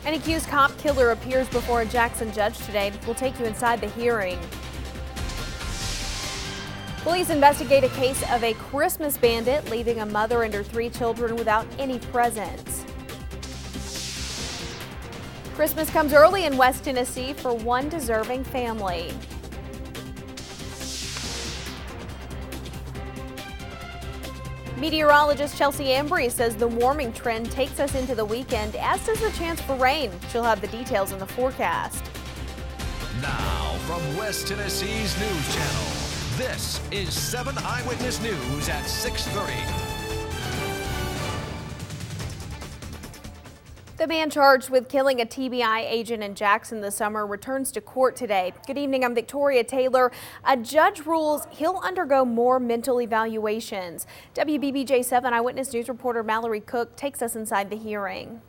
An accused cop killer appears before a Jackson judge today. We'll take you inside the hearing. Police investigate a case of a Christmas bandit leaving a mother and her 3 children without any presents. Christmas comes early in West Tennessee for one deserving family. Meteorologist Chelsea Ambry says the warming trend takes us into the weekend, as does the chance for rain. She'll have the details in the forecast. Now, from West Tennessee's News Channel, this is 7 Eyewitness News at 6:30. The man charged with killing a TBI agent in Jackson this summer returns to court today. Good evening, I'm Victoria Taylor. A judge rules he'll undergo more mental evaluations. WBBJ 7 Eyewitness News reporter Mallory Cook takes us inside the hearing.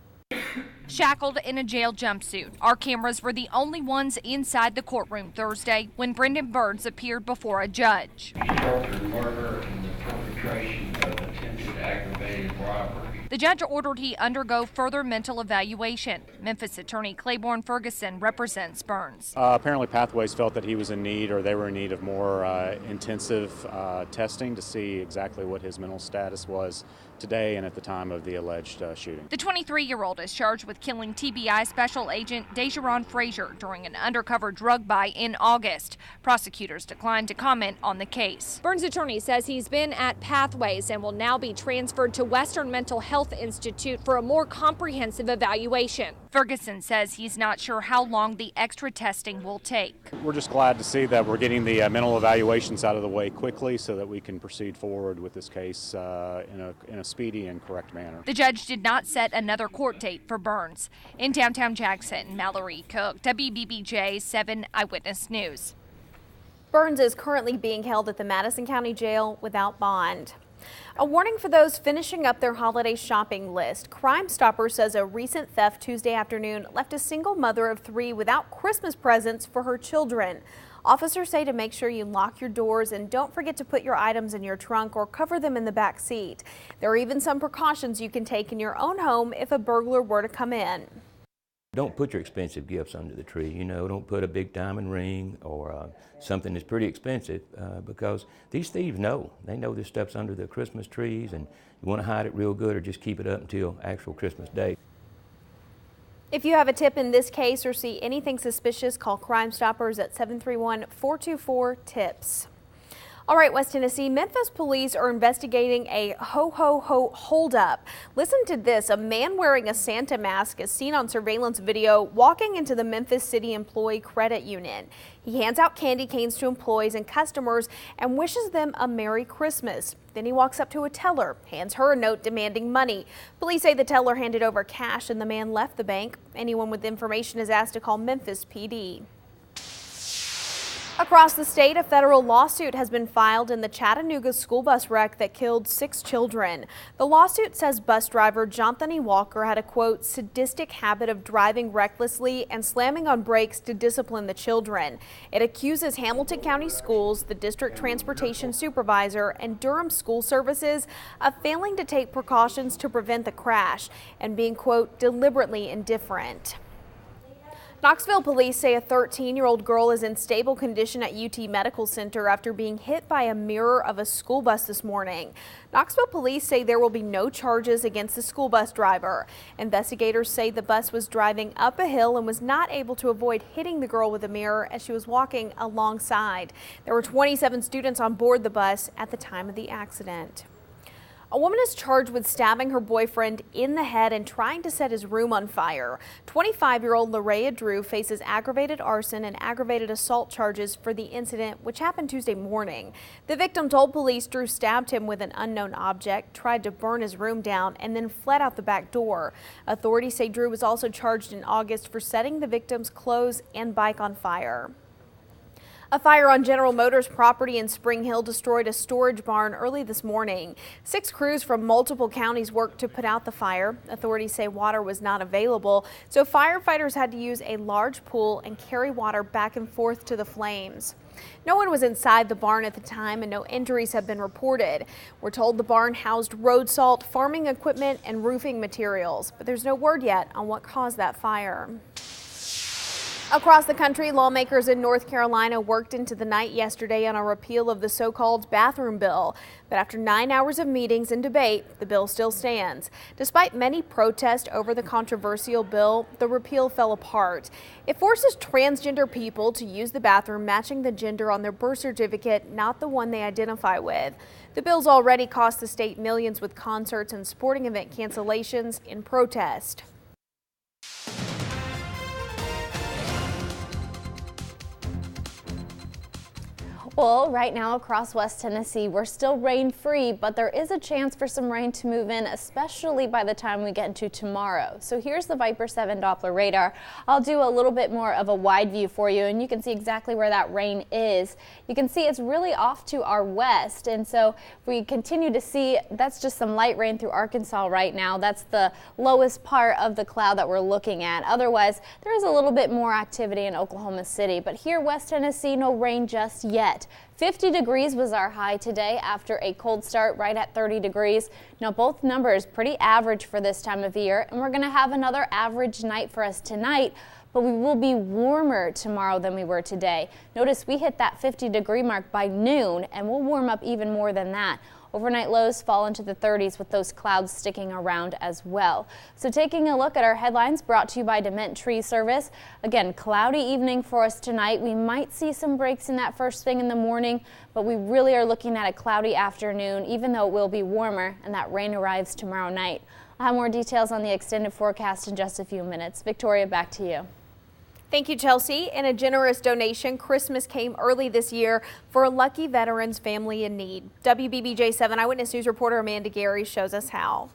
Shackled in a jail jumpsuit, our cameras were the only ones inside the courtroom Thursday when Brendan Burns appeared before a judge. Murder and the perpetration of attempted aggravated robbery. The judge ordered he undergo further mental evaluation. Memphis attorney Claiborne Ferguson represents Burns. Apparently Pathways felt that he was in need, or they were in need of more intensive testing to see exactly what his mental status was today and at the time of the alleged shooting. The 23-year-old is charged with killing TBI Special Agent Dejaron Frazier during an undercover drug buy in August. Prosecutors declined to comment on the case. Burns' attorney says he's been at Pathways and will now be transferred to Western Mental Health Institute for a more comprehensive evaluation. Ferguson says he's not sure how long the extra testing will take. We're just glad to see that we're getting the mental evaluations out of the way quickly so that we can proceed forward with this case in a speedy and correct manner. The judge did not set another court date for Burns. In downtown Jackson, Mallory Cook, WBBJ 7 Eyewitness News. Burns is currently being held at the Madison County Jail without bond. A warning for those finishing up their holiday shopping list. Crime Stoppers says a recent theft Tuesday afternoon left a single mother of 3 without Christmas presents for her children. Officers say to make sure you lock your doors and don't forget to put your items in your trunk or cover them in the back seat. There are even some precautions you can take in your own home if a burglar were to come in. Don't put your expensive gifts under the tree. Don't put a big diamond ring or something that's pretty expensive because these thieves know. They know this stuff's under the Christmas trees, and you want to hide it real good or just keep it up until actual Christmas Day. If you have a tip in this case or see anything suspicious, call Crime Stoppers at 731-424-TIPS. All right, West Tennessee, Memphis police are investigating a ho-ho-ho holdup. Listen to this. A man wearing a Santa mask is seen on surveillance video walking into the Memphis City Employee Credit Union. He hands out candy canes to employees and customers and wishes them a Merry Christmas. Then he walks up to a teller, hands her a note demanding money. Police say the teller handed over cash and the man left the bank. Anyone with information is asked to call Memphis PD. Across the state, a federal lawsuit has been filed in the Chattanooga school bus wreck that killed 6 children. The lawsuit says bus driver Jonthany Walker had a, quote, sadistic habit of driving recklessly and slamming on brakes to discipline the children. It accuses Hamilton County Schools, the district transportation supervisor, and Durham School Services of failing to take precautions to prevent the crash and being, quote, deliberately indifferent. Knoxville police say a 13-year-old girl is in stable condition at UT Medical Center after being hit by a mirror of a school bus this morning. Knoxville police say there will be no charges against the school bus driver. Investigators say the bus was driving up a hill and was not able to avoid hitting the girl with a mirror as she was walking alongside. There were 27 students on board the bus at the time of the accident. A woman is charged with stabbing her boyfriend in the head and trying to set his room on fire. 25-year-old Lareya Drew faces aggravated arson and aggravated assault charges for the incident, which happened Tuesday morning. The victim told police Drew stabbed him with an unknown object, tried to burn his room down, and then fled out the back door. Authorities say Drew was also charged in August for setting the victim's clothes and bike on fire. A fire on General Motors property in Spring Hill destroyed a storage barn early this morning. 6 crews from multiple counties worked to put out the fire. Authorities say water was not available, so firefighters had to use a large pool and carry water back and forth to the flames. No one was inside the barn at the time and no injuries have been reported. We're told the barn housed road salt, farming equipment, and roofing materials, but there's no word yet on what caused that fire. Across the country, lawmakers in North Carolina worked into the night yesterday on a repeal of the so-called bathroom bill. But after 9 hours of meetings and debate, the bill still stands. Despite many protests over the controversial bill, the repeal fell apart. It forces transgender people to use the bathroom matching the gender on their birth certificate, not the one they identify with. The bill's already cost the state millions with concerts and sporting event cancellations in protest. Well, right now across West Tennessee, we're still rain-free, but there is a chance for some rain to move in, especially by the time we get into tomorrow. So here's the Viper 7 Doppler radar. I'll do a little bit more of a wide view for you, and you can see exactly where that rain is. You can see it's really off to our west, and so if we continue to see, that's just some light rain through Arkansas right now. That's the lowest part of the cloud that we're looking at. Otherwise, there is a little bit more activity in Oklahoma City, but here, West Tennessee, no rain just yet. 50 degrees was our high today after a cold start right at 30 degrees. Now both numbers pretty average for this time of year, and we're going to have another average night for us tonight, but we will be warmer tomorrow than we were today. Notice we hit that 50-degree mark by noon, and we'll warm up even more than that. Overnight lows fall into the 30s with those clouds sticking around as well. So taking a look at our headlines brought to you by Dement Tree Service. Again, cloudy evening for us tonight. We might see some breaks in that first thing in the morning, but we really are looking at a cloudy afternoon, even though it will be warmer, and that rain arrives tomorrow night. I'll have more details on the extended forecast in just a few minutes. Victoria, back to you. Thank you, Chelsea. In a generous donation, Christmas came early this year for a lucky veterans family in need. WBBJ 7 Eyewitness News reporter Amanda Gary shows us how.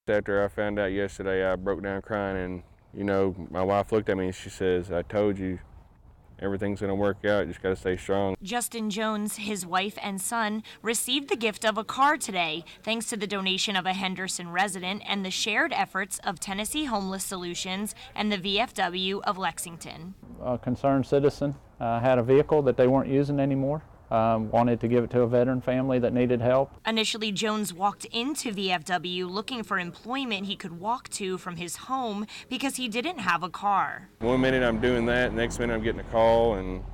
After I found out yesterday, I broke down crying, and you know, my wife looked at me and she says, "I told you, everything's going to work out. You just got to stay strong." Justin Jones, his wife and son, received the gift of a car today, thanks to the donation of a Henderson resident and the shared efforts of Tennessee Homeless Solutions and the VFW of Lexington. A concerned citizen had a vehicle that they weren't using anymore. Wanted to give it to a veteran family that needed help. Initially, Jones walked into VFW looking for employment he could walk to from his home because he didn't have a car. One minute I'm doing that, next minute I'm getting a call, and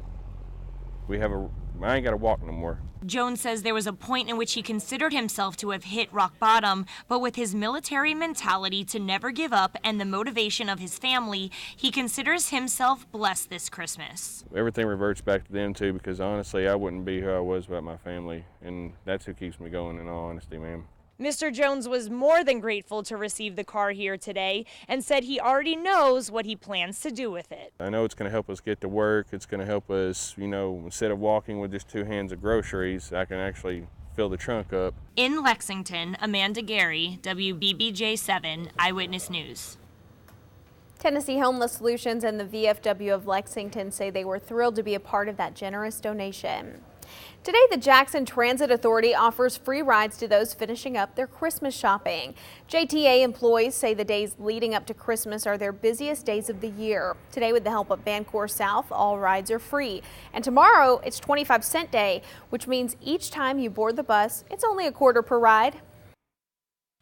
I ain't got to walk no more. Jones says there was a point in which he considered himself to have hit rock bottom, but with his military mentality to never give up and the motivation of his family, he considers himself blessed this Christmas. Everything reverts back to them too, because honestly, I wouldn't be who I was without my family, and that's who keeps me going, in all honesty, ma'am. Mr. Jones was more than grateful to receive the car here today and said he already knows what he plans to do with it. I know it's going to help us get to work. It's going to help us, you know, instead of walking with just 2 hands of groceries, I can actually fill the trunk up. In Lexington, Amanda Gary, WBBJ 7 Eyewitness News. Tennessee Homeless Solutions and the VFW of Lexington say they were thrilled to be a part of that generous donation. Today, the Jackson Transit Authority offers free rides to those finishing up their Christmas shopping. JTA employees say the days leading up to Christmas are their busiest days of the year. Today, with the help of Vancor South, all rides are free. And tomorrow, it's 25-cent day, which means each time you board the bus, it's only a quarter per ride.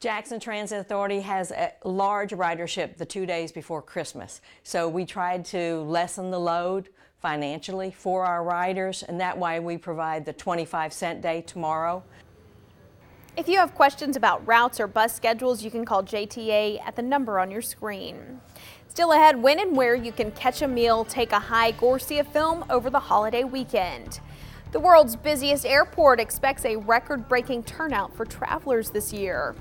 Jackson Transit Authority has a large ridership the 2 days before Christmas. So we tried to lessen the load financially for our riders, and that way we provide the 25-cent day tomorrow. If you have questions about routes or bus schedules, you can call JTA at the number on your screen. Still ahead, when and where you can catch a meal, take a hike, or see a film over the holiday weekend. The world's busiest airport expects a record-breaking turnout for travelers this year.